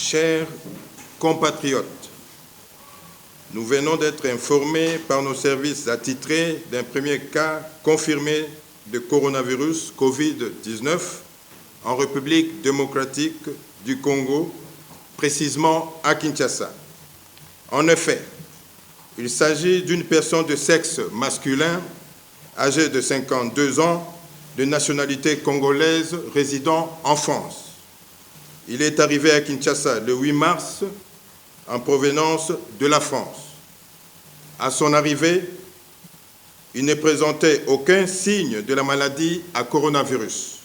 Chers compatriotes, nous venons d'être informés par nos services attitrés d'un premier cas confirmé de coronavirus Covid-19 en République démocratique du Congo, précisément à Kinshasa. En effet, il s'agit d'une personne de sexe masculin, âgée de 52 ans, de nationalité congolaise, résidant en France. Il est arrivé à Kinshasa le 8 mars en provenance de la France. À son arrivée, il ne présentait aucun signe de la maladie à coronavirus.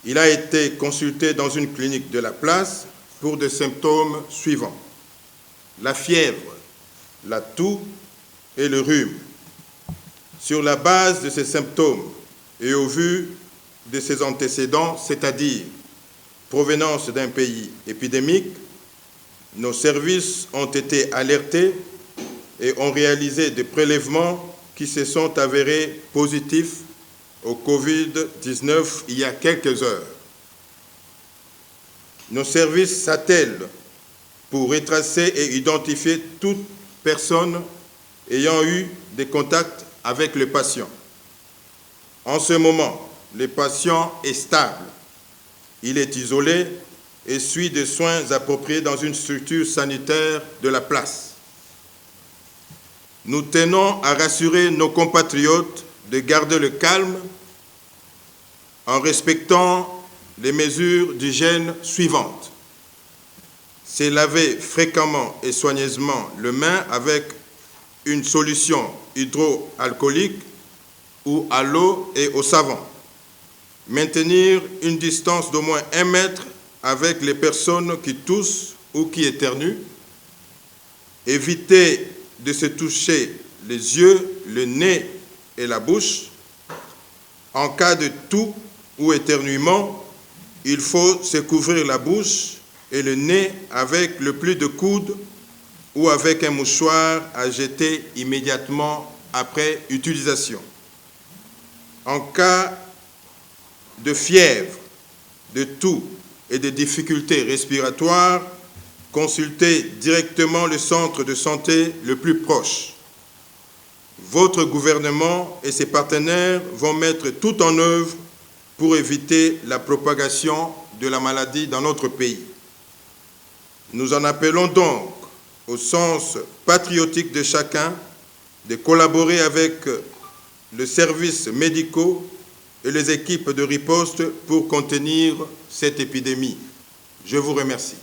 Il a été consulté dans une clinique de la place pour des symptômes suivants: la fièvre, la toux et le rhume. Sur la base de ces symptômes et au vu de ses antécédents, c'est-à-dire provenance d'un pays épidémique, nos services ont été alertés et ont réalisé des prélèvements qui se sont avérés positifs au Covid-19 il y a quelques heures. Nos services s'attellent pour retracer et identifier toute personne ayant eu des contacts avec le patient. En ce moment, le patient est stable. Il est isolé et suit des soins appropriés dans une structure sanitaire de la place. Nous tenons à rassurer nos compatriotes de garder le calme en respectant les mesures d'hygiène suivantes. Se laver fréquemment et soigneusement les mains avec une solution hydroalcoolique ou à l'eau et au savon. Maintenir une distance d'au moins 1 mètre avec les personnes qui toussent ou qui éternuent. Éviter de se toucher les yeux, le nez et la bouche. En cas de toux ou éternuement, il faut se couvrir la bouche et le nez avec le pli de coude ou avec un mouchoir à jeter immédiatement après utilisation. En cas de fièvre, de toux et de difficultés respiratoires, consultez directement le centre de santé le plus proche. Votre gouvernement et ses partenaires vont mettre tout en œuvre pour éviter la propagation de la maladie dans notre pays. Nous en appelons donc au sens patriotique de chacun de collaborer avec les services médicaux et les équipes de riposte pour contenir cette épidémie. Je vous remercie.